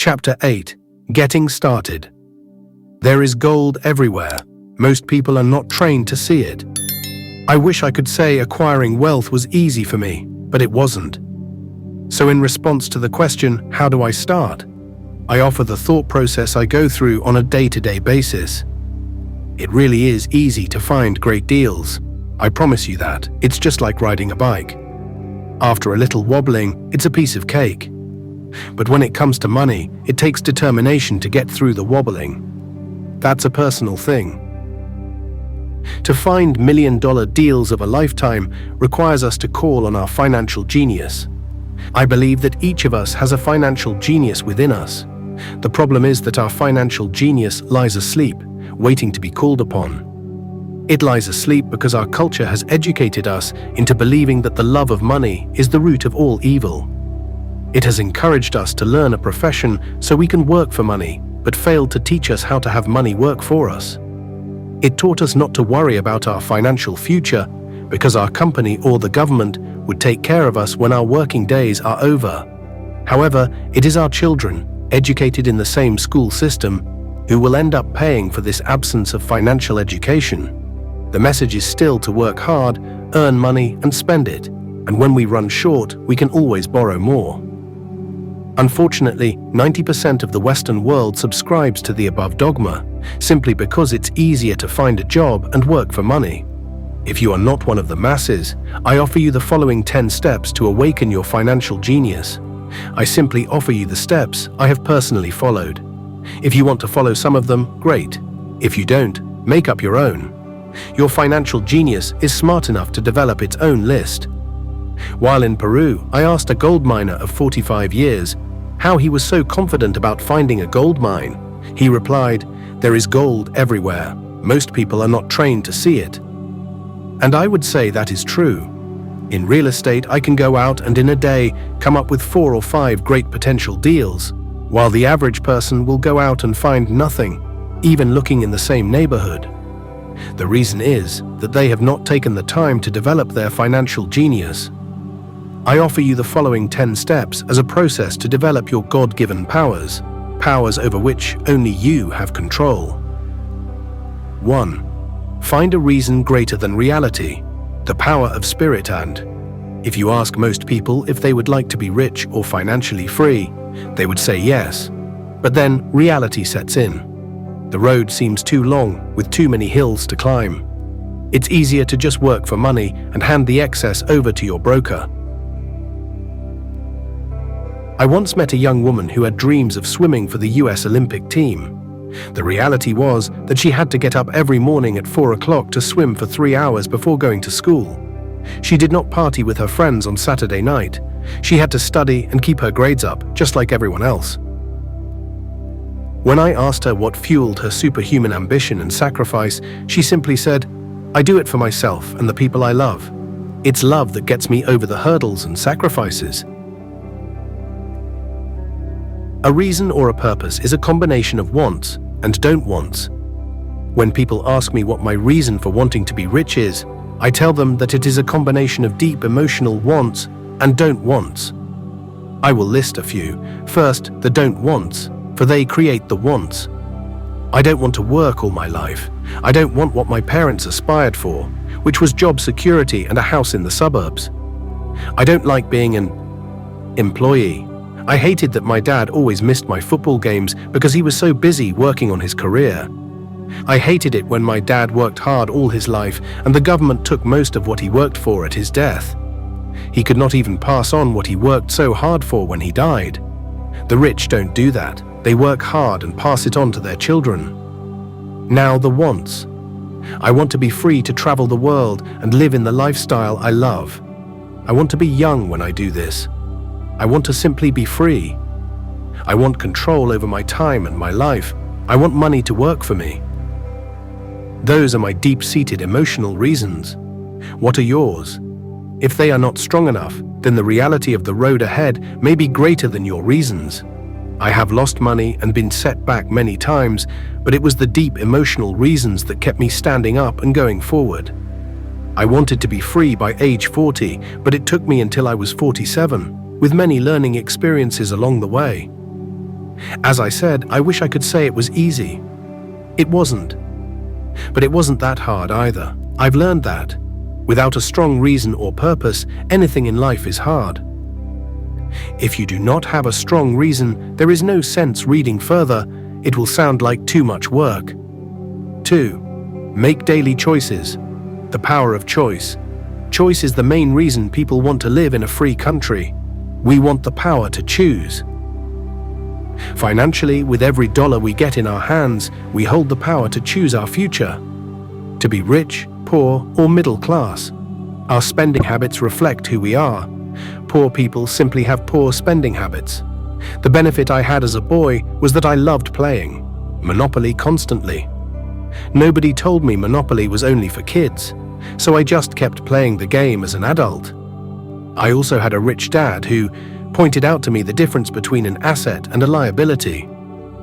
Chapter 8. Getting Started. There is gold everywhere. Most people are not trained to see it. I wish I could say acquiring wealth was easy for me, but it wasn't. So in response to the question, how do I start? I offer the thought process I go through on a day-to-day basis. It really is easy to find great deals. I promise you that. It's just like riding a bike. After a little wobbling, it's a piece of cake. But when it comes to money, it takes determination to get through the wobbling. That's a personal thing. To find million-dollar deals of a lifetime requires us to call on our financial genius. I believe that each of us has a financial genius within us. The problem is that our financial genius lies asleep, waiting to be called upon. It lies asleep because our culture has educated us into believing that the love of money is the root of all evil. It has encouraged us to learn a profession so we can work for money, but failed to teach us how to have money work for us. It taught us not to worry about our financial future because our company or the government would take care of us when our working days are over. However, it is our children, educated in the same school system, who will end up paying for this absence of financial education. The message is still to work hard, earn money, and spend it. And when we run short, we can always borrow more. Unfortunately, 90% of the Western world subscribes to the above dogma, simply because it's easier to find a job and work for money. If you are not one of the masses, I offer you the following 10 steps to awaken your financial genius. I simply offer you the steps I have personally followed. If you want to follow some of them, great. If you don't, make up your own. Your financial genius is smart enough to develop its own list. While in Peru, I asked a gold miner of 45 years how he was so confident about finding a gold mine. He replied, "There is gold everywhere. Most people are not trained to see it." And I would say that is true. In real estate, I can go out and in a day come up with 4 or 5 great potential deals, while the average person will go out and find nothing, even looking in the same neighborhood. The reason is that they have not taken the time to develop their financial genius. I offer you the following 10 steps as a process to develop your God-given powers over which only you have control. 1. Find a reason greater than reality, the power of spirit. And if you ask most people if they would like to be rich or financially free, they would say yes. But then reality sets in. The road seems too long, with too many hills to climb. It's easier to just work for money and hand the excess over to your broker. I once met a young woman who had dreams of swimming for the US Olympic team. The reality was that she had to get up every morning at 4 o'clock to swim for 3 hours before going to school. She did not party with her friends on Saturday night. She had to study and keep her grades up, just like everyone else. When I asked her what fueled her superhuman ambition and sacrifice, she simply said, "I do it for myself and the people I love. It's love that gets me over the hurdles and sacrifices." A reason or a purpose is a combination of wants and don't wants. When people ask me what my reason for wanting to be rich is, I tell them that it is a combination of deep emotional wants and don't wants. I will list a few. First, the don't wants, for they create the wants. I don't want to work all my life. I don't want what my parents aspired for, which was job security and a house in the suburbs. I don't like being an employee. I hated that my dad always missed my football games because he was so busy working on his career. I hated it when my dad worked hard all his life and the government took most of what he worked for at his death. He could not even pass on what he worked so hard for when he died. The rich don't do that. They work hard and pass it on to their children. Now the wants. I want to be free to travel the world and live in the lifestyle I love. I want to be young when I do this. I want to simply be free. I want control over my time and my life. I want money to work for me. Those are my deep-seated emotional reasons. What are yours? If they are not strong enough, then the reality of the road ahead may be greater than your reasons. I have lost money and been set back many times, but it was the deep emotional reasons that kept me standing up and going forward. I wanted to be free by age 40, but it took me until I was 47. With many learning experiences along the way. As I said, I wish I could say it was easy. It wasn't. But it wasn't that hard either. I've learned that. Without a strong reason or purpose, anything in life is hard. If you do not have a strong reason, there is no sense reading further. It will sound like too much work. 2. Make daily choices. The power of choice. Choice is the main reason people want to live in a free country. We want the power to choose. Financially, with every dollar we get in our hands, we hold the power to choose our future. To be rich, poor, or middle class. Our spending habits reflect who we are. Poor people simply have poor spending habits. The benefit I had as a boy was that I loved playing Monopoly constantly. Nobody told me Monopoly was only for kids, so I just kept playing the game as an adult. I also had a rich dad who pointed out to me the difference between an asset and a liability.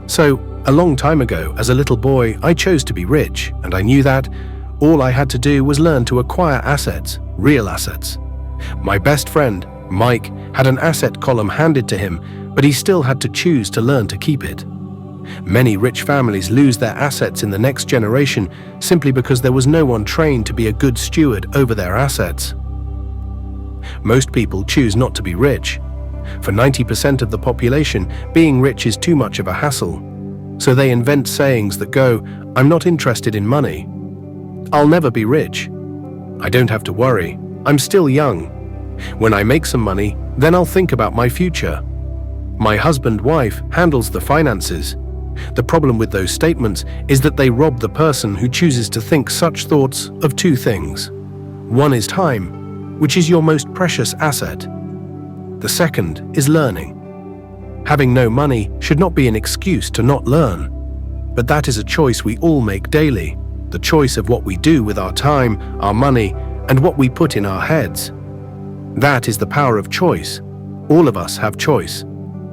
So, a long time ago, as a little boy, I chose to be rich, and I knew that all I had to do was learn to acquire assets, real assets. My best friend, Mike, had an asset column handed to him, but he still had to choose to learn to keep it. Many rich families lose their assets in the next generation simply because there was no one trained to be a good steward over their assets. Most people choose not to be rich. For 90% of the population, being rich is too much of a hassle. So they invent sayings that go, "I'm not interested in money. I'll never be rich. I don't have to worry. I'm still young. When I make some money, then I'll think about my future. My husband/wife handles the finances." The problem with those statements is that they rob the person who chooses to think such thoughts of two things. One is time, which is your most precious asset. The second is learning. Having no money should not be an excuse to not learn. But that is a choice we all make daily, the choice of what we do with our time, our money, and what we put in our heads. That is the power of choice. All of us have choice.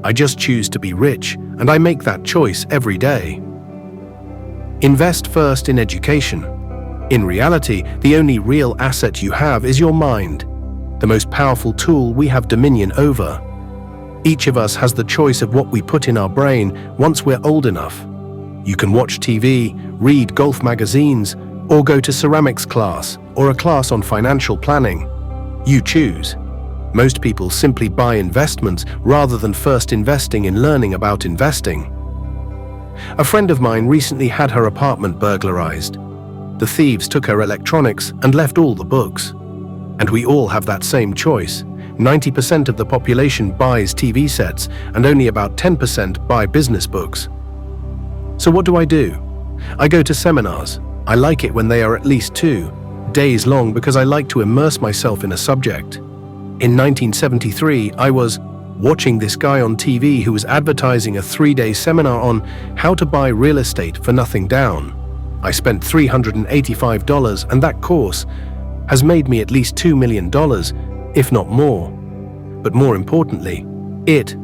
I just choose to be rich, and I make that choice every day. Invest first in education. In reality, the only real asset you have is your mind, the most powerful tool we have dominion over. Each of us has the choice of what we put in our brain once we're old enough. You can watch TV, read golf magazines, or go to ceramics class or a class on financial planning. You choose. Most people simply buy investments rather than first investing in learning about investing. A friend of mine recently had her apartment burglarized. The thieves took her electronics and left all the books. And we all have that same choice. 90% of the population buys TV sets, and only about 10% buy business books. So what do? I go to seminars. I like it when they are at least 2 days long because I like to immerse myself in a subject. In 1973, I was watching this guy on TV who was advertising a 3-day seminar on how to buy real estate for nothing down. I spent $385, and that course has made me at least $2 million, if not more. But more importantly, it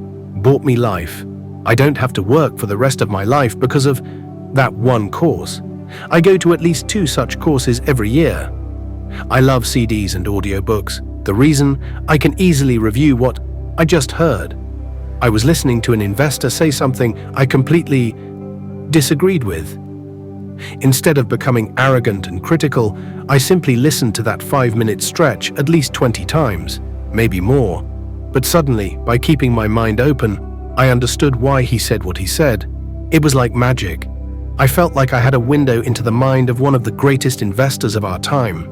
bought me life. I don't have to work for the rest of my life because of that one course. I go to at least 2 such courses every year. I love CDs and audiobooks. The reason, I can easily review what I just heard. I was listening to an investor say something I completely disagreed with. Instead of becoming arrogant and critical, I simply listened to that 5-minute stretch at least 20 times, maybe more. But suddenly, by keeping my mind open, I understood why he said what he said. It was like magic. I felt like I had a window into the mind of one of the greatest investors of our time.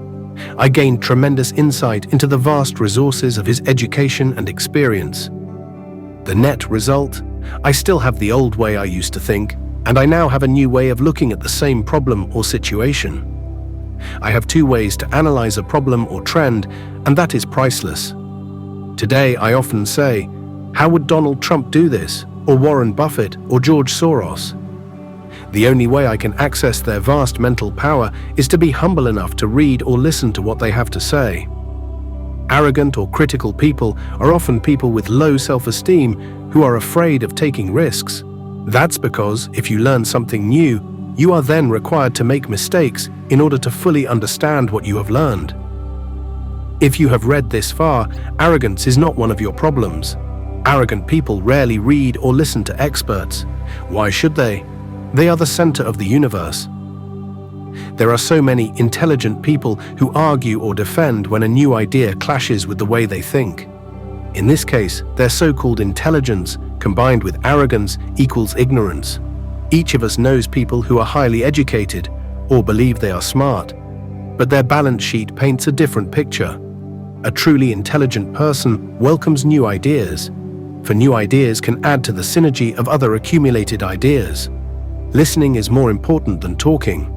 I gained tremendous insight into the vast resources of his education and experience. The net result? I still have the old way I used to think, and I now have a new way of looking at the same problem or situation. I have 2 ways to analyze a problem or trend, and that is priceless. Today, I often say, how would Donald Trump do this, or Warren Buffett, or George Soros? The only way I can access their vast mental power is to be humble enough to read or listen to what they have to say. Arrogant or critical people are often people with low self-esteem who are afraid of taking risks. That's because if you learn something new, you are then required to make mistakes in order to fully understand what you have learned. If you have read this far, arrogance is not one of your problems. Arrogant people rarely read or listen to experts. Why should they? They are the center of the universe. There are so many intelligent people who argue or defend when a new idea clashes with the way they think. In this case, their so-called intelligence combined with arrogance equals ignorance. Each of us knows people who are highly educated or believe they are smart, but their balance sheet paints a different picture. A truly intelligent person welcomes new ideas, for new ideas can add to the synergy of other accumulated ideas. Listening is more important than talking.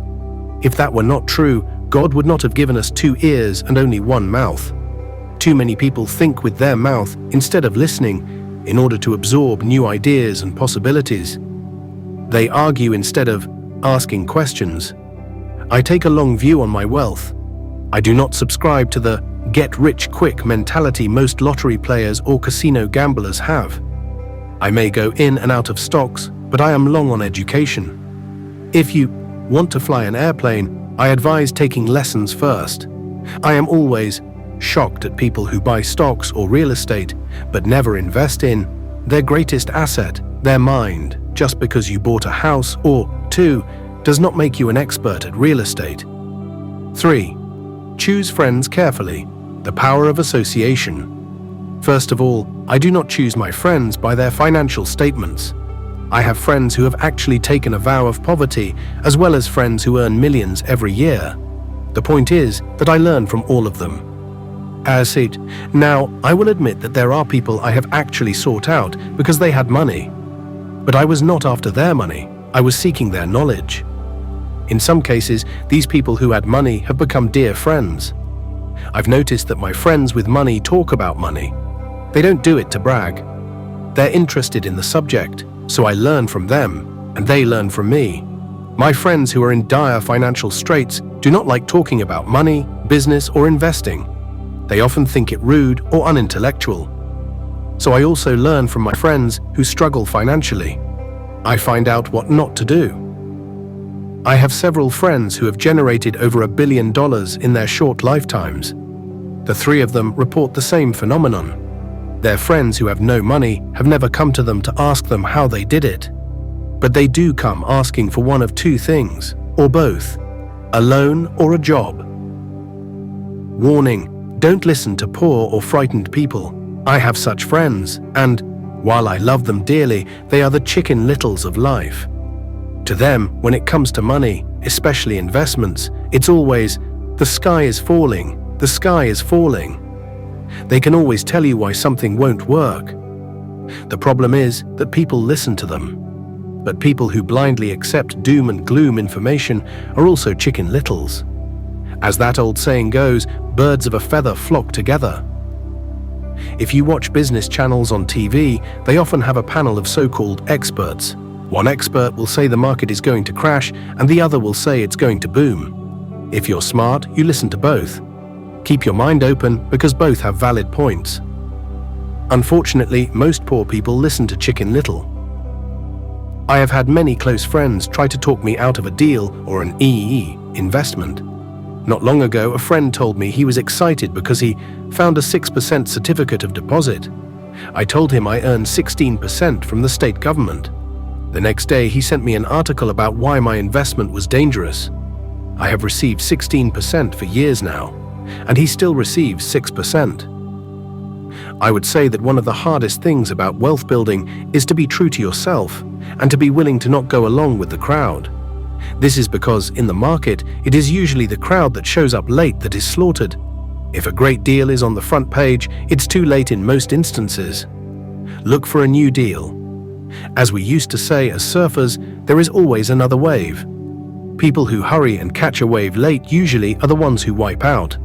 If that were not true, God would not have given us 2 ears and only 1 mouth. Too many people think with their mouth instead of listening in order to absorb new ideas and possibilities. They argue instead of asking questions. I take a long view on my wealth. I do not subscribe to the get-rich-quick mentality most lottery players or casino gamblers have. I may go in and out of stocks, but I am long on education. If you want to fly an airplane, I advise taking lessons first. I am always shocked at people who buy stocks or real estate, but never invest in their greatest asset, their mind. Just because you bought a house or 2 does not make you an expert at real estate. 3. Choose friends carefully. The power of association. First of all, I do not choose my friends by their financial statements. I have friends who have actually taken a vow of poverty, as well as friends who earn millions every year. The point is that I learn from all of them. As it, now, I will admit that there are people I have actually sought out because they had money. But I was not after their money, I was seeking their knowledge. In some cases, these people who had money have become dear friends. I've noticed that my friends with money talk about money. They don't do it to brag. They're interested in the subject, so I learn from them, and they learn from me. My friends who are in dire financial straits do not like talking about money, business, or investing. They often think it rude or unintellectual. So I also learn from my friends who struggle financially. I find out what not to do. I have several friends who have generated over $1 billion in their short lifetimes. The 3 of them report the same phenomenon. Their friends who have no money have never come to them to ask them how they did it. But they do come asking for one of 2 things, or both, a loan or a job. Warning, don't listen to poor or frightened people. I have such friends, and while I love them dearly, they are the chicken littles of life. To them, when it comes to money, especially investments, it's always, the sky is falling, the sky is falling. They can always tell you why something won't work. The problem is that people listen to them. But people who blindly accept doom and gloom information are also chicken littles. As that old saying goes, birds of a feather flock together. If you watch business channels on TV, they often have a panel of so-called experts. One expert will say the market is going to crash, and the other will say it's going to boom. If you're smart, you listen to both. Keep your mind open because both have valid points. Unfortunately, most poor people listen to Chicken Little. I have had many close friends try to talk me out of a deal or an EE investment. Not long ago, a friend told me he was excited because he found a 6% certificate of deposit. I told him I earned 16% from the state government. The next day, he sent me an article about why my investment was dangerous. I have received 16% for years now, and he still receives 6%. I would say that one of the hardest things about wealth building is to be true to yourself and to be willing to not go along with the crowd. This is because, in the market, it is usually the crowd that shows up late that is slaughtered. If a great deal is on the front page, it's too late in most instances. Look for a new deal. As we used to say as surfers, there is always another wave. People who hurry and catch a wave late usually are the ones who wipe out.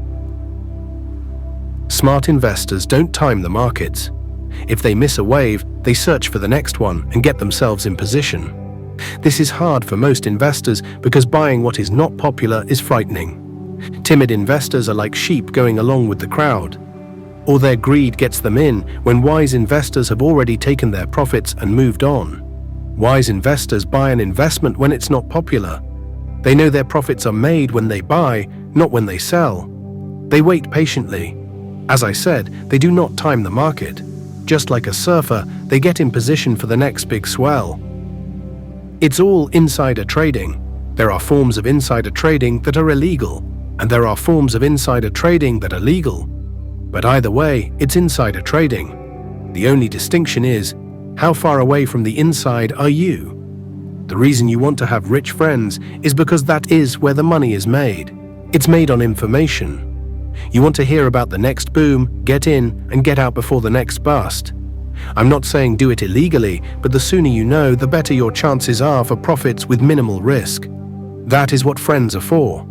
Smart investors don't time the markets. If they miss a wave, they search for the next one and get themselves in position. This is hard for most investors because buying what is not popular is frightening. Timid investors are like sheep going along with the crowd. Or their greed gets them in when wise investors have already taken their profits and moved on. Wise investors buy an investment when it's not popular. They know their profits are made when they buy, not when they sell. They wait patiently. As I said, they do not time the market. Just like a surfer, they get in position for the next big swell. It's all insider trading. There are forms of insider trading that are illegal, and there are forms of insider trading that are legal. But either way, it's insider trading. The only distinction is, how far away from the inside are you? The reason you want to have rich friends is because that is where the money is made. It's made on information. You want to hear about the next boom, get in, and get out before the next bust. I'm not saying do it illegally, but the sooner you know, the better your chances are for profits with minimal risk. That is what friends are for.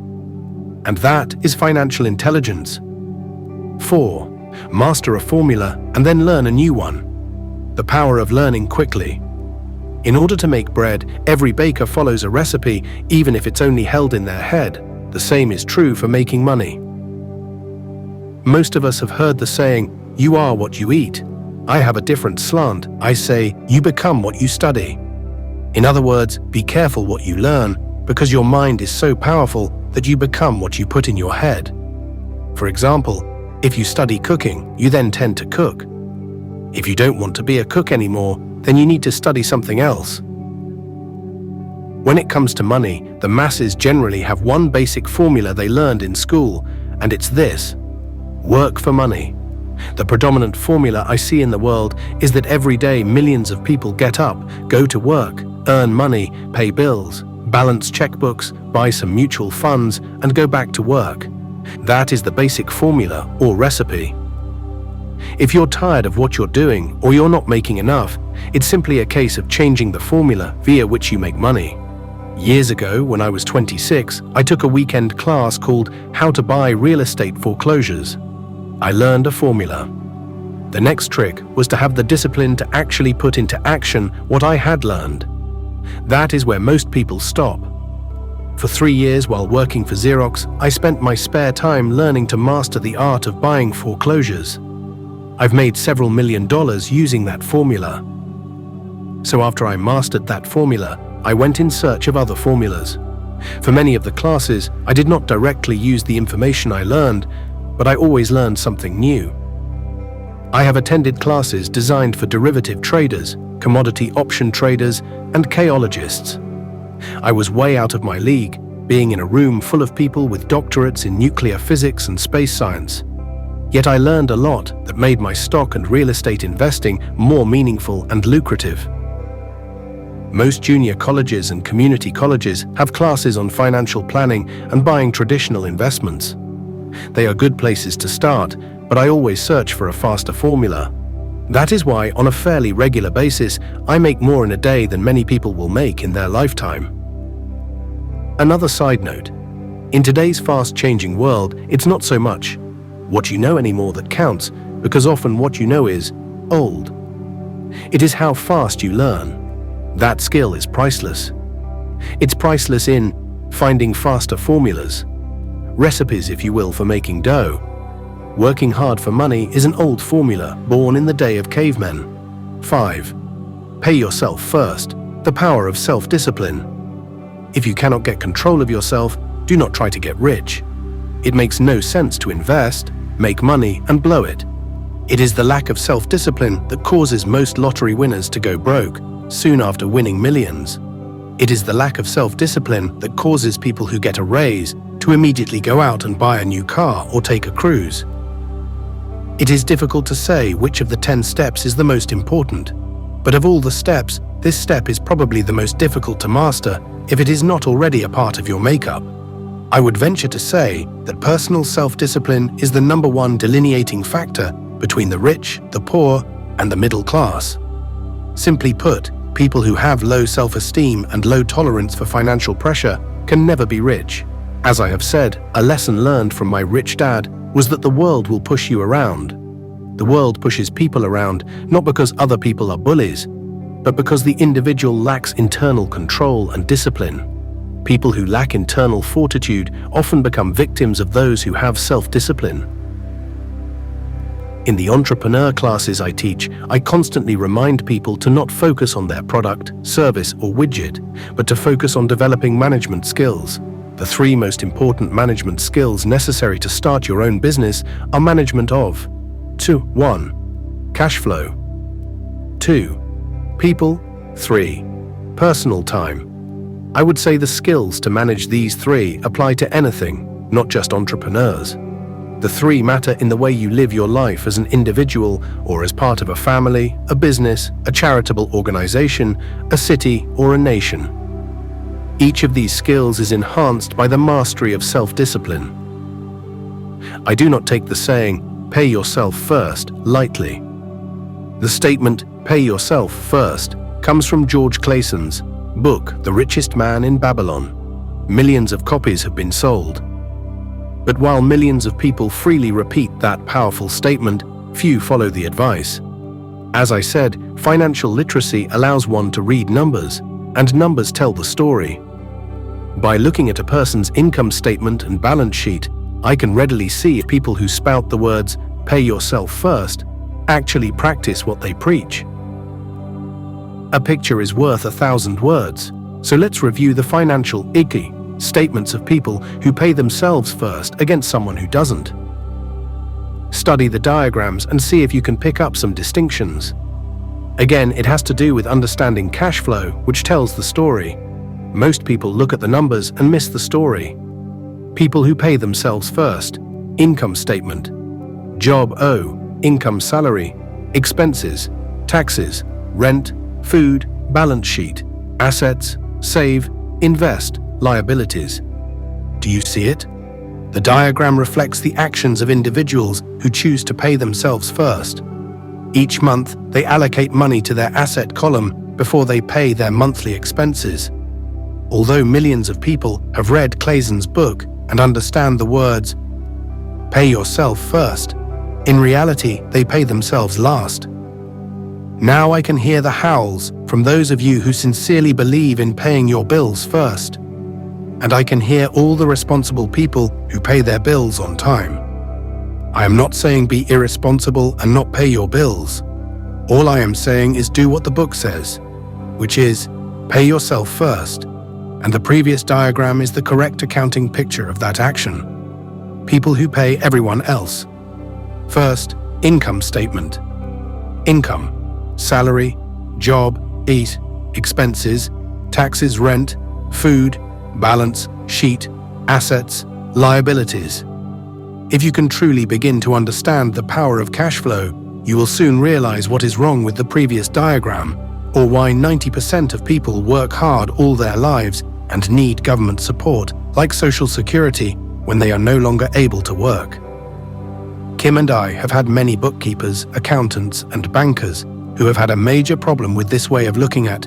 And that is financial intelligence. 4. Master a formula and then learn a new one. The power of learning quickly. In order to make bread, every baker follows a recipe, even if it's only held in their head. The same is true for making money. Most of us have heard the saying, "You are what you eat." I have a different slant. I say, "You become what you study." In other words, be careful what you learn, because your mind is so powerful that you become what you put in your head. For example, if you study cooking, you then tend to cook. If you don't want to be a cook anymore, then you need to study something else. When it comes to money, the masses generally have one basic formula they learned in school, and it's this: work for money. The predominant formula I see in the world is that every day millions of people get up, go to work, earn money, pay bills, balance checkbooks, buy some mutual funds, and go back to work. That is the basic formula or recipe. If you're tired of what you're doing or you're not making enough, it's simply a case of changing the formula via which you make money. Years ago, when I was 26, I took a weekend class called How to Buy Real Estate Foreclosures. I learned a formula. The next trick was to have the discipline to actually put into action what I had learned. That is where most people stop. For 3 years while working for Xerox, I spent my spare time learning to master the art of buying foreclosures. I've made several $1 million using that formula. So after I mastered that formula, I went in search of other formulas. For many of the classes, I did not directly use the information I learned, but I always learned something new. I have attended classes designed for derivative traders, commodity option traders, and chaologists. I was way out of my league, being in a room full of people with doctorates in nuclear physics and space science. Yet I learned a lot that made my stock and real estate investing more meaningful and lucrative. Most junior colleges and community colleges have classes on financial planning and buying traditional investments. They are good places to start, but I always search for a faster formula. That is why, on a fairly regular basis, I make more in a day than many people will make in their lifetime. Another side note: in today's fast-changing world, it's not so much what you know anymore that counts, because often what you know is old. It is how fast you learn. That skill is priceless. It's priceless in finding faster formulas, recipes, if you will, for making dough. Working hard for money is an old formula born in the day of cavemen. 5. Pay yourself first. The power of self-discipline. If you cannot get control of yourself, do not try to get rich. It makes no sense to invest, make money, and blow it. It is the lack of self-discipline that causes most lottery winners to go broke soon after winning millions. It is the lack of self-discipline that causes people who get a raise to immediately go out and buy a new car or take a cruise. It is difficult to say which of the 10 steps is the most important, but of all the steps, this step is probably the most difficult to master if it is not already a part of your makeup. I would venture to say that personal self-discipline is the #1 delineating factor between the rich, the poor, and the middle class. Simply put, people who have low self-esteem and low tolerance for financial pressure can never be rich. As I have said, a lesson learned from my rich dad was that the world will push you around. The world pushes people around not because other people are bullies, but because the individual lacks internal control and discipline. People who lack internal fortitude often become victims of those who have self-discipline. In the entrepreneur classes I teach, I constantly remind people to not focus on their product, service, or widget, but to focus on developing management skills. The 3 most important management skills necessary to start your own business are management of 1. Cash flow. 2. People. 3. Personal time. I would say the skills to manage these 3 apply to anything, not just entrepreneurs. The 3 matter in the way you live your life as an individual or as part of a family, a business, a charitable organization, a city, or a nation. Each of these skills is enhanced by the mastery of self-discipline. I do not take the saying, "Pay yourself first," lightly. The statement, "Pay yourself first," comes from George Clayson's book, The Richest Man in Babylon. Millions of copies have been sold. But while millions of people freely repeat that powerful statement, few follow the advice. As I said, financial literacy allows one to read numbers, and numbers tell the story. By looking at a person's income statement and balance sheet, I can readily see if people who spout the words, "Pay yourself first," actually practice what they preach. A picture is worth 1,000 words, so let's review the financial icky statements of people who pay themselves first against someone who doesn't. Study the diagrams and see if you can pick up some distinctions. Again, it has to do with understanding cash flow, which tells the story. Most people look at the numbers and miss the story. People who pay themselves first: income statement, job O, income salary, expenses, taxes, rent, food, balance sheet, assets, save, invest, liabilities. Do you see it? The diagram reflects the actions of individuals who choose to pay themselves first. Each month, they allocate money to their asset column before they pay their monthly expenses. Although millions of people have read Clayson's book and understand the words, "Pay yourself first," in reality, they pay themselves last. Now I can hear the howls from those of you who sincerely believe in paying your bills first. And I can hear all the responsible people who pay their bills on time. I am not saying be irresponsible and not pay your bills. All I am saying is do what the book says, which is pay yourself first. And the previous diagram is the correct accounting picture of that action. People who pay everyone else. First, income statement. Income, salary, job, eat, expenses, taxes, rent, food, balance sheet, assets, liabilities. If you can truly begin to understand the power of cash flow, you will soon realize what is wrong with the previous diagram, or why 90% of people work hard all their lives and need government support, like Social Security, when they are no longer able to work. Kim and I have had many bookkeepers, accountants, and bankers who have had a major problem with this way of looking at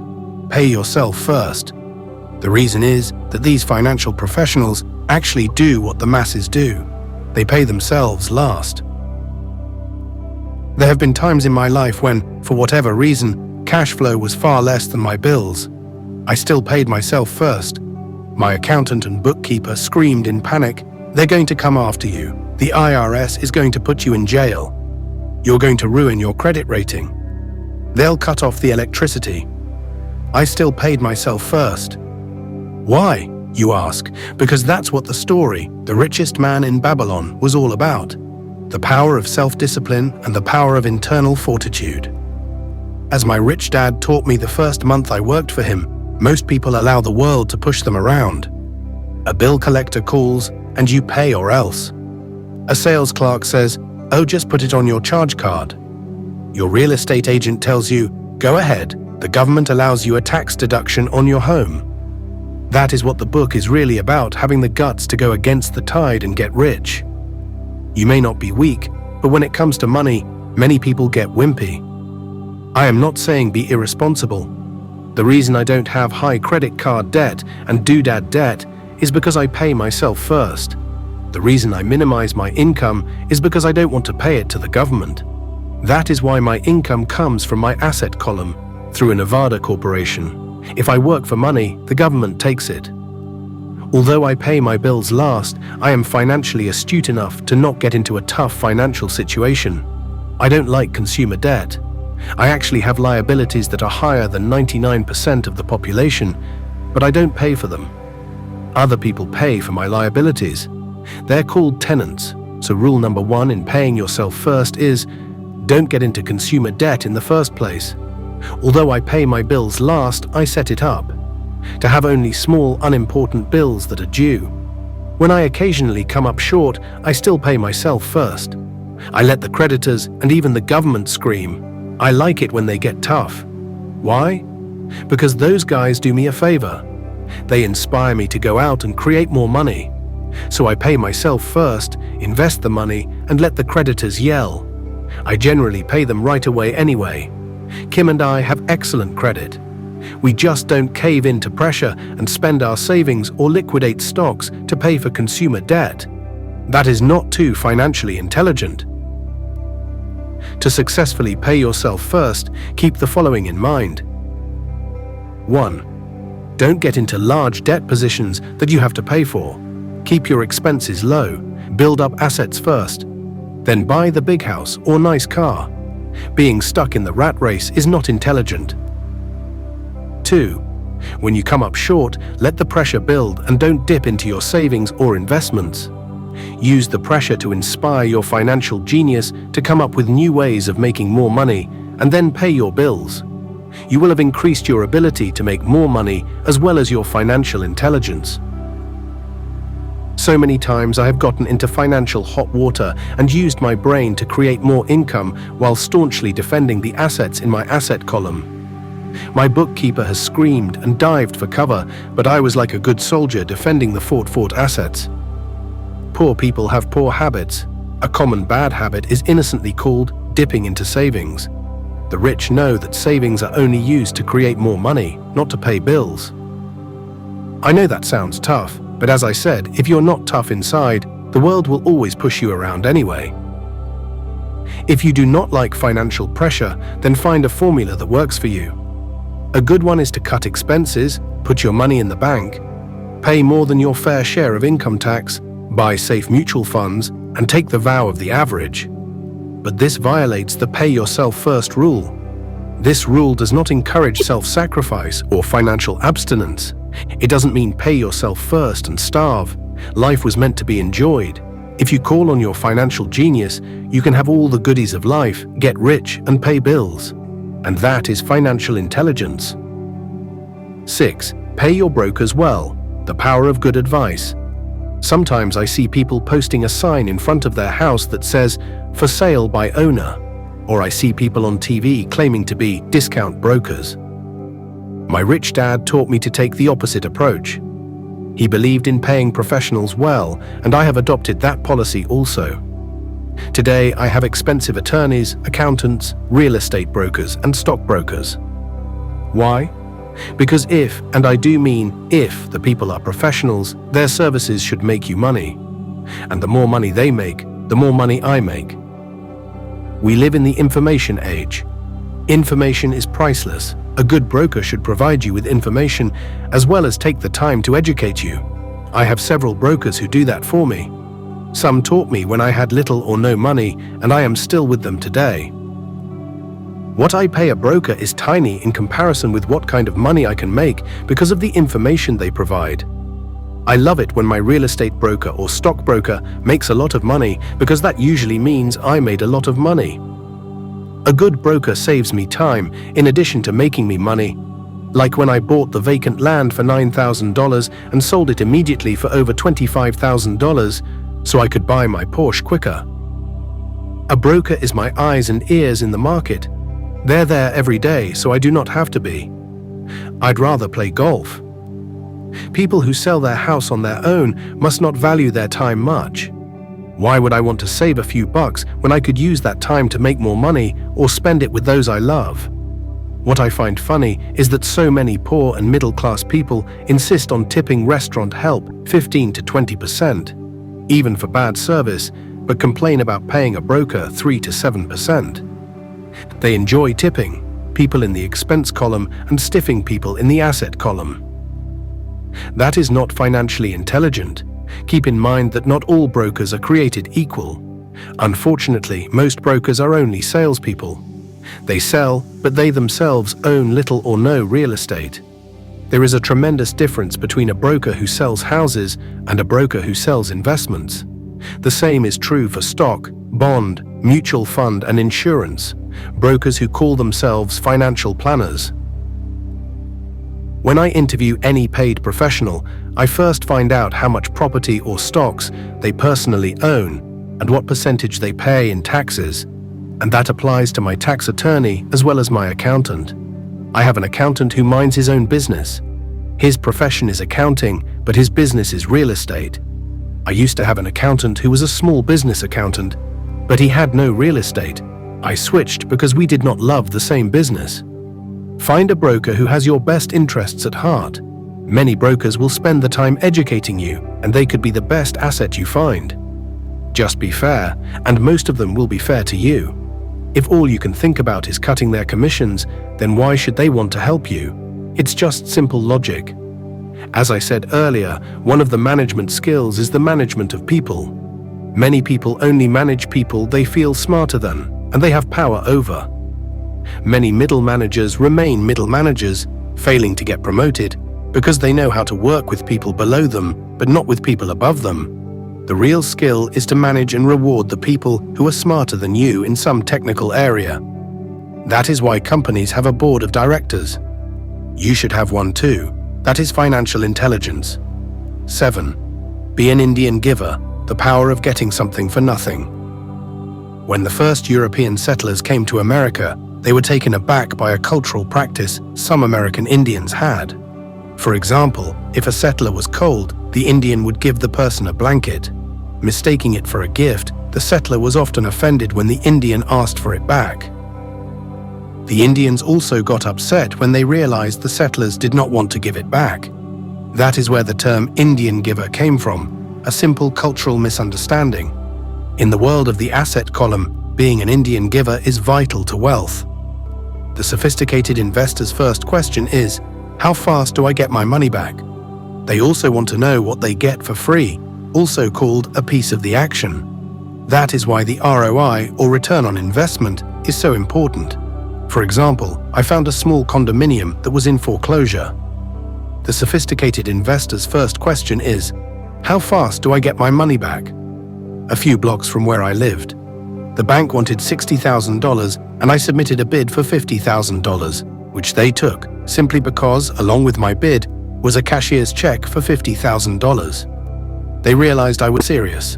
pay yourself first. The reason is that these financial professionals actually do what the masses do. They pay themselves last. There have been times in my life when, for whatever reason, cash flow was far less than my bills. I still paid myself first. My accountant and bookkeeper screamed in panic, "They're going to come after you. The IRS is going to put you in jail. You're going to ruin your credit rating. They'll cut off the electricity." I still paid myself first. Why, you ask? Because that's what the story, The Richest Man in Babylon, was all about. The power of self-discipline and the power of internal fortitude. As my rich dad taught me the first month I worked for him, most people allow the world to push them around. A bill collector calls, and you pay or else. A sales clerk says, "Oh, just put it on your charge card." Your real estate agent tells you, "Go ahead, the government allows you a tax deduction on your home." That is what the book is really about, having the guts to go against the tide and get rich. You may not be weak, but when it comes to money, many people get wimpy. I am not saying be irresponsible. The reason I don't have high credit card debt and doodad debt is because I pay myself first. The reason I minimize my income is because I don't want to pay it to the government. That is why my income comes from my asset column, through a Nevada corporation. If I work for money, the government takes it. Although I pay my bills last, I am financially astute enough to not get into a tough financial situation. I don't like consumer debt. I actually have liabilities that are higher than 99% of the population, but I don't pay for them. Other people pay for my liabilities. They're called tenants, so rule number 1 in paying yourself first is don't get into consumer debt in the first place. Although I pay my bills last, I set it up to have only small, unimportant bills that are due. When I occasionally come up short, I still pay myself first. I let the creditors and even the government scream. I like it when they get tough. Why? Because those guys do me a favor. They inspire me to go out and create more money. So I pay myself first, invest the money, and let the creditors yell. I generally pay them right away anyway. Kim and I have excellent credit. We just don't cave into pressure and spend our savings or liquidate stocks to pay for consumer debt. That is not too financially intelligent. To successfully pay yourself first, keep the following in mind. 1. Don't get into large debt positions that you have to pay for. Keep your expenses low, build up assets first, then buy the big house or nice car. Being stuck in the rat race is not intelligent. 2. When you come up short, let the pressure build and don't dip into your savings or investments. Use the pressure to inspire your financial genius to come up with new ways of making more money and then pay your bills. You will have increased your ability to make more money as well as your financial intelligence. So many times I have gotten into financial hot water and used my brain to create more income while staunchly defending the assets in my asset column. My bookkeeper has screamed and dived for cover, but I was like a good soldier defending the fort assets. Poor people have poor habits. A common bad habit is innocently called dipping into savings. The rich know that savings are only used to create more money, not to pay bills. I know that sounds tough, but as I said, if you're not tough inside, the world will always push you around anyway. If you do not like financial pressure, then find a formula that works for you. A good one is to cut expenses, put your money in the bank, pay more than your fair share of income tax, buy safe mutual funds, and take the vow of the average. But this violates the pay yourself first rule. This rule does not encourage self-sacrifice or financial abstinence. It doesn't mean pay yourself first and starve. Life was meant to be enjoyed. If you call on your financial genius, you can have all the goodies of life, get rich, and pay bills. And that is financial intelligence. 6. Pay your brokers well. The power of good advice. Sometimes I see people posting a sign in front of their house that says, "For sale by owner," or I see people on TV claiming to be discount brokers. My rich dad taught me to take the opposite approach. He believed in paying professionals well, and I have adopted that policy also. Today, I have expensive attorneys, accountants, real estate brokers, and stockbrokers. Why? Because if, and I do mean if, the people are professionals, their services should make you money. And the more money they make, the more money I make. We live in the information age. Information is priceless. A good broker should provide you with information as well as take the time to educate you. I have several brokers who do that for me. Some taught me when I had little or no money, and I am still with them today. What I pay a broker is tiny in comparison with what kind of money I can make because of the information they provide. I love it when my real estate broker or stockbroker makes a lot of money because that usually means I made a lot of money. A good broker saves me time in addition to making me money, like when I bought the vacant land for $9,000 and sold it immediately for over $25,000 so I could buy my Porsche quicker. A broker is my eyes and ears in the market. They're there every day, so I do not have to be. I'd rather play golf. People who sell their house on their own must not value their time much. Why would I want to save a few bucks when I could use that time to make more money or spend it with those I love? What I find funny is that so many poor and middle-class people insist on tipping restaurant help 15 to 20%, even for bad service, but complain about paying a broker 3 to 7%. They enjoy tipping people in the expense column and stiffing people in the asset column. That is not financially intelligent. Keep in mind that not all brokers are created equal. Unfortunately, most brokers are only salespeople. They sell, but they themselves own little or no real estate. There is a tremendous difference between a broker who sells houses and a broker who sells investments. The same is true for stock, bond, mutual fund and insurance, brokers who call themselves financial planners. When I interview any paid professional, I first find out how much property or stocks they personally own and what percentage they pay in taxes, and that applies to my tax attorney as well as my accountant. I have an accountant who minds his own business. His profession is accounting, but his business is real estate. I used to have an accountant who was a small business accountant, but he had no real estate. I switched because we did not love the same business. Find a broker who has your best interests at heart. Many brokers will spend the time educating you, and they could be the best asset you find. Just be fair, and most of them will be fair to you. If all you can think about is cutting their commissions, then why should they want to help you? It's just simple logic. As I said earlier, one of the management skills is the management of people. Many people only manage people they feel smarter than, and they have power over. Many middle managers remain middle managers, failing to get promoted because they know how to work with people below them, but not with people above them. The real skill is to manage and reward the people who are smarter than you in some technical area. That is why companies have a board of directors. You should have one too. That is financial intelligence. 7. Be an Indian giver, the power of getting something for nothing. When the first European settlers came to America, they were taken aback by a cultural practice some American Indians had. For example, if a settler was cold, the Indian would give the person a blanket. Mistaking it for a gift, the settler was often offended when the Indian asked for it back. The Indians also got upset when they realized the settlers did not want to give it back. That is where the term Indian giver came from, a simple cultural misunderstanding. In the world of the asset column, being an Indian giver is vital to wealth. The sophisticated investor's first question is, how fast do I get my money back? They also want to know what they get for free, also called a piece of the action. That is why the ROI, or return on investment, is so important. For example, I found a small condominium that was in foreclosure. The sophisticated investor's first question is, how fast do I get my money back? A few blocks from where I lived. The bank wanted $60,000 and I submitted a bid for $50,000, which they took, simply because, along with my bid, was a cashier's check for $50,000. They realized I was serious.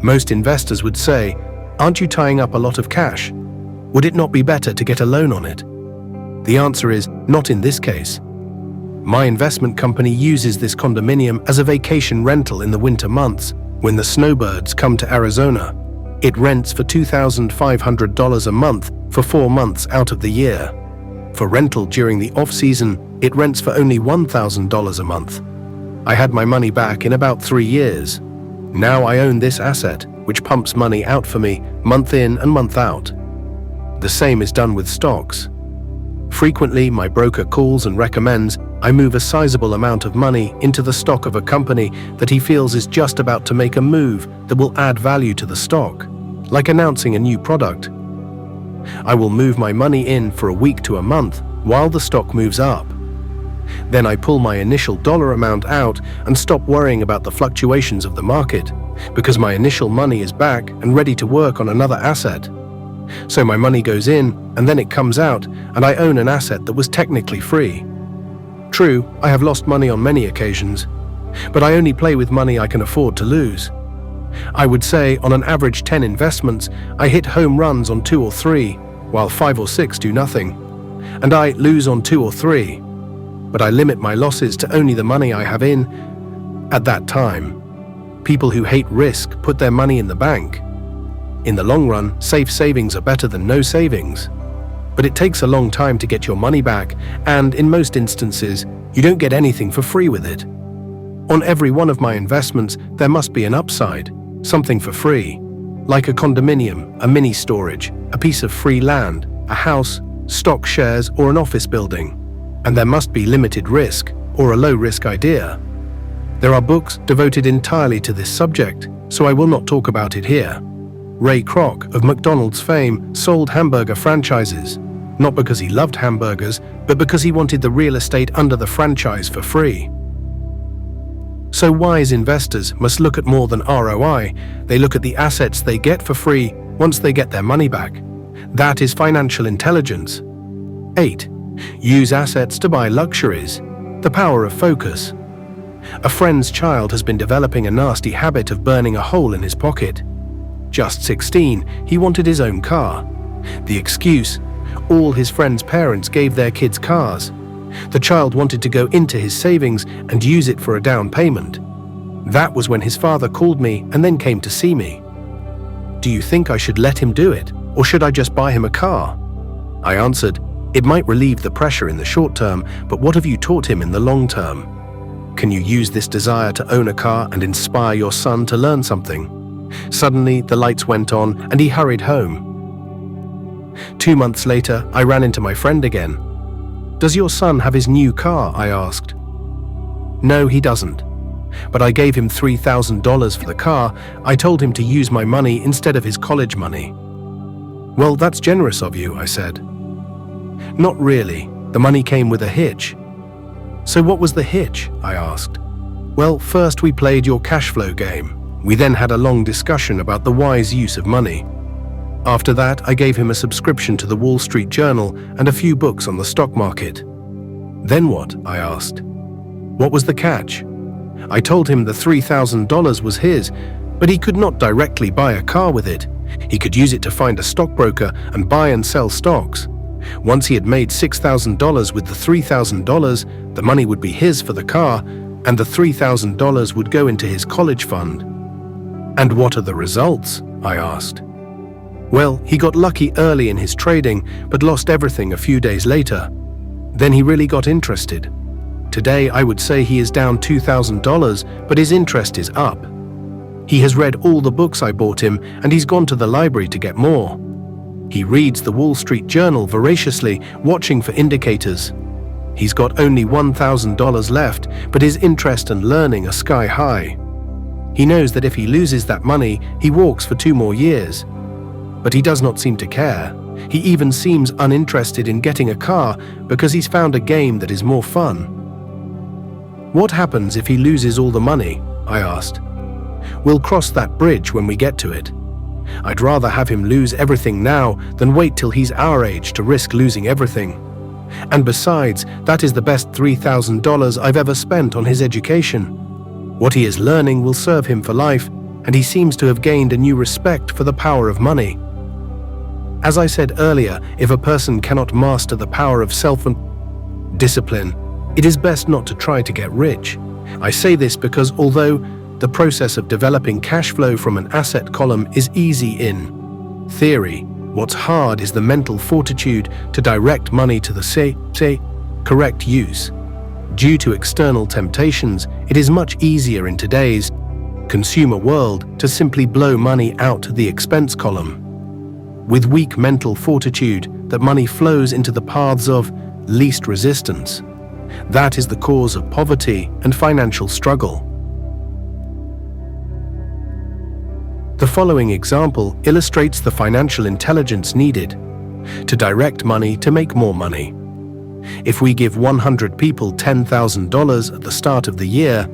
Most investors would say, aren't you tying up a lot of cash? Would it not be better to get a loan on it? The answer is, not in this case. My investment company uses this condominium as a vacation rental in the winter months when the snowbirds come to Arizona. It rents for $2,500 a month for 4 months out of the year. For rental during the off-season, it rents for only $1,000 a month. I had my money back in about 3 years. Now I own this asset, which pumps money out for me month in and month out. The same is done with stocks. Frequently, my broker calls and recommends I move a sizable amount of money into the stock of a company that he feels is just about to make a move that will add value to the stock, like announcing a new product. I will move my money in for a week to a month while the stock moves up. Then I pull my initial dollar amount out and stop worrying about the fluctuations of the market, because my initial money is back and ready to work on another asset. So my money goes in and then it comes out, and I own an asset that was technically free. True, I have lost money on many occasions, but I only play with money I can afford to lose. I would say on an average 10 investments, I hit home runs on 2 or 3, while 5 or 6 do nothing. And I lose on 2 or 3. But I limit my losses to only the money I have in at that time. People who hate risk put their money in the bank. In the long run, safe savings are better than no savings. But it takes a long time to get your money back, and in most instances, you don't get anything for free with it. On every one of my investments, there must be an upside, something for free, like a condominium, a mini storage, a piece of free land, a house, stock shares, or an office building. And there must be limited risk, or a low-risk idea. There are books devoted entirely to this subject, so I will not talk about it here. Ray Kroc of McDonald's fame sold hamburger franchises, not because he loved hamburgers, but because he wanted the real estate under the franchise for free. So wise investors must look at more than ROI. They look at the assets they get for free once they get their money back. That is financial intelligence. 8. Use assets to buy luxuries. The power of focus. A friend's child has been developing a nasty habit of burning a hole in his pocket. Just 16, he wanted his own car. The excuse: all his friends' parents gave their kids cars. The child wanted to go into his savings and use it for a down payment. That was when his father called me and then came to see me. Do you think I should let him do it, or should I just buy him a car? I answered, it might relieve the pressure in the short term, but what have you taught him in the long term? Can you use this desire to own a car and inspire your son to learn something? Suddenly, the lights went on and he hurried home. 2 months later, I ran into my friend again. Does your son have his new car? I asked. No, he doesn't. But I gave him $3,000 for the car. I told him to use my money instead of his college money. Well, that's generous of you, I said. Not really. The money came with a hitch. So what was the hitch? I asked. Well, first we played your cash flow game. We then had a long discussion about the wise use of money. After that, I gave him a subscription to the Wall Street Journal and a few books on the stock market. Then what? I asked. What was the catch? I told him the $3,000 was his, but he could not directly buy a car with it. He could use it to find a stockbroker and buy and sell stocks. Once he had made $6,000 with the $3,000, the money would be his for the car, and the $3,000 would go into his college fund. And what are the results? I asked. Well, he got lucky early in his trading, but lost everything a few days later. Then he really got interested. Today, I would say he is down $2,000, but his interest is up. He has read all the books I bought him, and he's gone to the library to get more. He reads the Wall Street Journal voraciously, watching for indicators. He's got only $1,000 left, but his interest and learning are sky high. He knows that if he loses that money, he walks for 2 more years. But he does not seem to care. He even seems uninterested in getting a car because he's found a game that is more fun. What happens if he loses all the money? I asked. We'll cross that bridge when we get to it. I'd rather have him lose everything now than wait till he's our age to risk losing everything. And besides, that is the best $3,000 I've ever spent on his education. What he is learning will serve him for life, and he seems to have gained a new respect for the power of money. As I said earlier, if a person cannot master the power of self-discipline, it is best not to try to get rich. I say this because although the process of developing cash flow from an asset column is easy in theory, what's hard is the mental fortitude to direct money to the correct use. Due to external temptations, it is much easier in today's consumer world to simply blow money out the expense column. With weak mental fortitude, that money flows into the paths of least resistance. That is the cause of poverty and financial struggle. The following example illustrates the financial intelligence needed to direct money to make more money. If we give 100 people $10,000 at the start of the year,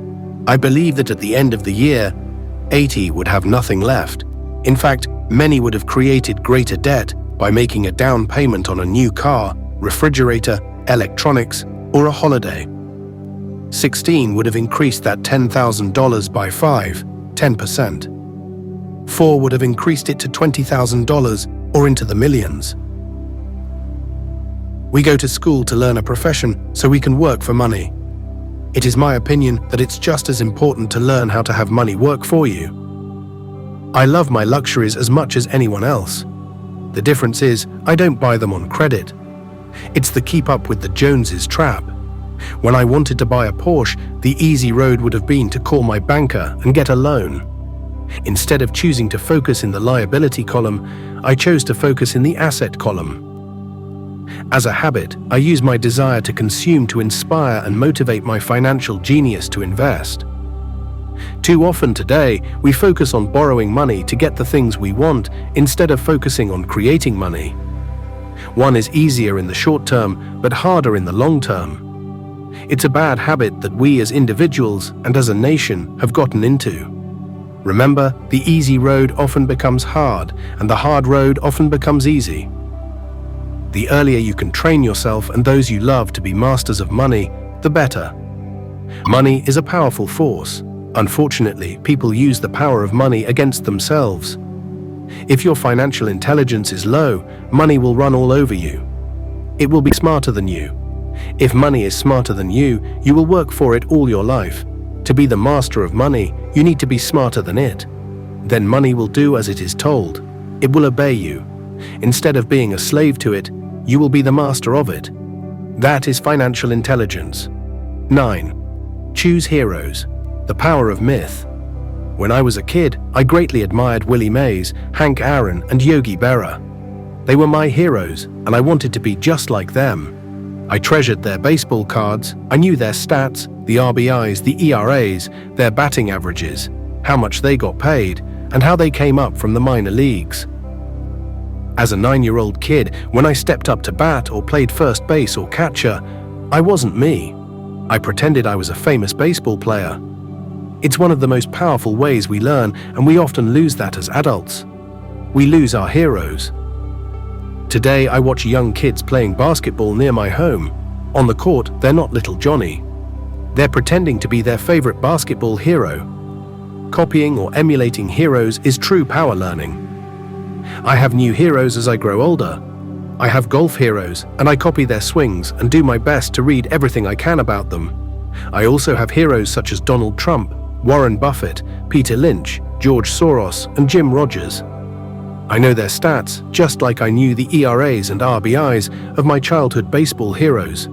I believe that at the end of the year, 80 would have nothing left. In fact, many would have created greater debt by making a down payment on a new car, refrigerator, electronics, or a holiday. 16 would have increased that $10,000 by 10%. 4 would have increased it to $20,000 or into the millions. We go to school to learn a profession so we can work for money. It is my opinion that it's just as important to learn how to have money work for you. I love my luxuries as much as anyone else. The difference is, I don't buy them on credit. It's the keep up with the Joneses trap. When I wanted to buy a Porsche, the easy road would have been to call my banker and get a loan. Instead of choosing to focus in the liability column, I chose to focus in the asset column. As a habit, I use my desire to consume to inspire and motivate my financial genius to invest. Too often today, we focus on borrowing money to get the things we want instead of focusing on creating money. One is easier in the short term, but harder in the long term. It's a bad habit that we as individuals and as a nation have gotten into. Remember, the easy road often becomes hard, and the hard road often becomes easy. The earlier you can train yourself and those you love to be masters of money, the better. Money is a powerful force. Unfortunately, people use the power of money against themselves. If your financial intelligence is low, money will run all over you. It will be smarter than you. If money is smarter than you will work for it all your life. To be the master of money, you need to be smarter than it. Then money will do as it is told. It will obey you. Instead of being a slave to it, you will be the master of it. That is financial intelligence. 9. Choose heroes. The power of myth. When I was a kid, I greatly admired Willie Mays, Hank Aaron, and Yogi Berra. They were my heroes, and I wanted to be just like them. I treasured their baseball cards. I knew their stats, the RBIs, the ERAs, their batting averages, how much they got paid, and how they came up from the minor leagues. As a 9-year-old kid, when I stepped up to bat or played first base or catcher, I wasn't me. I pretended I was a famous baseball player. It's one of the most powerful ways we learn, and we often lose that as adults. We lose our heroes. Today, I watch young kids playing basketball near my home. On the court, they're not little Johnny. They're pretending to be their favorite basketball hero. Copying or emulating heroes is true power learning. I have new heroes as I grow older. I have golf heroes, and I copy their swings and do my best to read everything I can about them. I also have heroes such as Donald Trump, Warren Buffett, Peter Lynch, George Soros, and Jim Rogers. I know their stats, just like I knew the ERAs and RBIs of my childhood baseball heroes.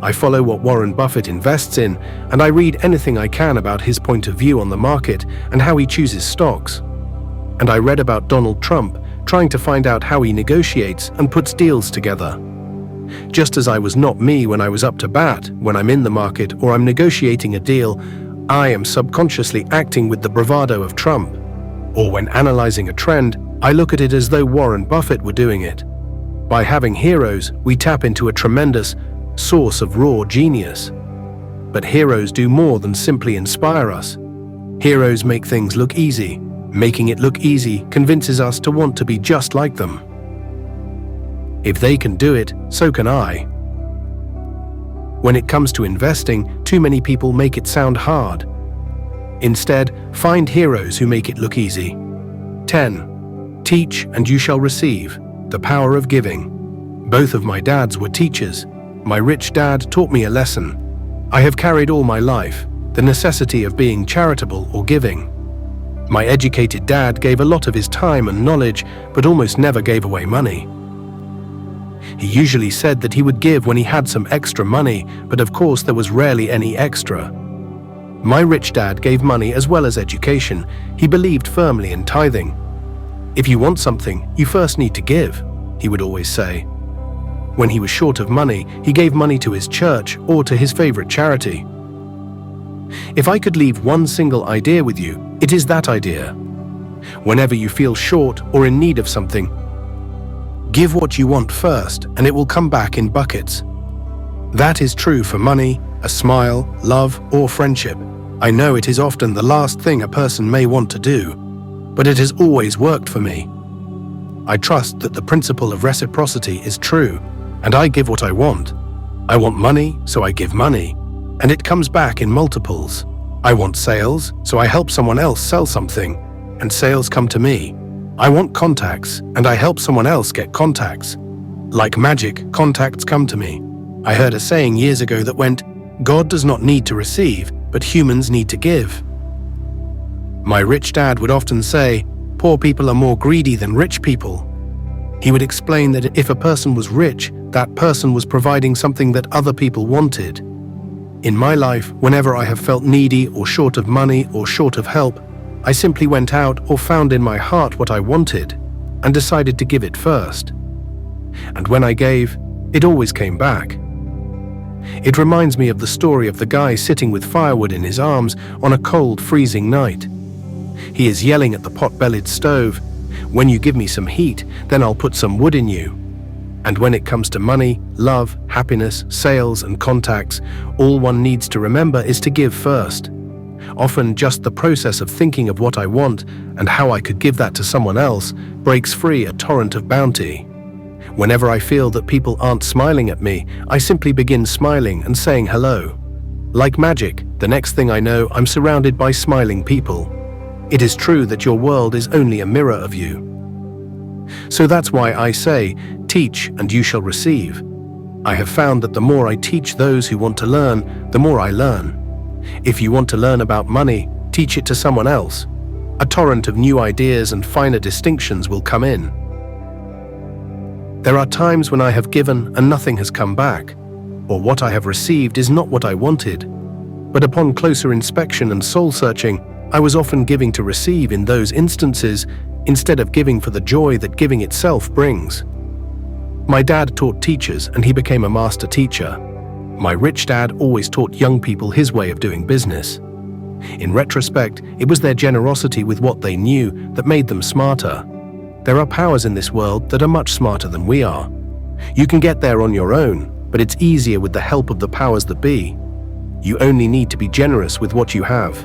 I follow what Warren Buffett invests in, and I read anything I can about his point of view on the market and how he chooses stocks. And I read about Donald Trump, trying to find out how he negotiates and puts deals together. Just as I was not me when I was up to bat, when I'm in the market or I'm negotiating a deal, I am subconsciously acting with the bravado of Trump. Or when analyzing a trend, I look at it as though Warren Buffett were doing it. By having heroes, we tap into a tremendous source of raw genius. But heroes do more than simply inspire us. Heroes make things look easy. Making it look easy convinces us to want to be just like them. If they can do it, so can I. When it comes to investing, too many people make it sound hard. Instead, find heroes who make it look easy. 10. Teach and you shall receive. The power of giving. Both of my dads were teachers. My rich dad taught me a lesson I have carried all my life, the necessity of being charitable or giving. My educated dad gave a lot of his time and knowledge, but almost never gave away money. He usually said that he would give when he had some extra money, but of course there was rarely any extra. My rich dad gave money as well as education. He believed firmly in tithing. If you want something, you first need to give, he would always say. When he was short of money, he gave money to his church or to his favorite charity. If I could leave one single idea with you, it is that idea. Whenever you feel short or in need of something, give what you want first, and it will come back in buckets. That is true for money, a smile, love, or friendship. I know it is often the last thing a person may want to do, but it has always worked for me. I trust that the principle of reciprocity is true, and I give what I want. I want money, so I give money, and it comes back in multiples. I want sales, so I help someone else sell something, and sales come to me. I want contacts, and I help someone else get contacts. Like magic, contacts come to me. I heard a saying years ago that went, God does not need to receive, but humans need to give. My rich dad would often say, poor people are more greedy than rich people. He would explain that if a person was rich, that person was providing something that other people wanted. In my life, whenever I have felt needy or short of money or short of help, I simply went out or found in my heart what I wanted and decided to give it first. And when I gave, it always came back. It reminds me of the story of the guy sitting with firewood in his arms on a cold, freezing night. He is yelling at the pot-bellied stove, "When you give me some heat, then I'll put some wood in you." And when it comes to money, love, happiness, sales, and contacts, all one needs to remember is to give first. Often just the process of thinking of what I want and how I could give that to someone else breaks free a torrent of bounty. Whenever I feel that people aren't smiling at me, I simply begin smiling and saying hello. Like magic, the next thing I know, I'm surrounded by smiling people. It is true that your world is only a mirror of you. So that's why I say, teach and you shall receive. I have found that the more I teach those who want to learn, the more I learn. If you want to learn about money, teach it to someone else. A torrent of new ideas and finer distinctions will come in. There are times when I have given and nothing has come back, or what I have received is not what I wanted. But upon closer inspection and soul-searching, I was often giving to receive in those instances instead of giving for the joy that giving itself brings. My dad taught teachers and he became a master teacher. My rich dad always taught young people his way of doing business. In retrospect, it was their generosity with what they knew that made them smarter. There are powers in this world that are much smarter than we are. You can get there on your own, but it's easier with the help of the powers that be. You only need to be generous with what you have.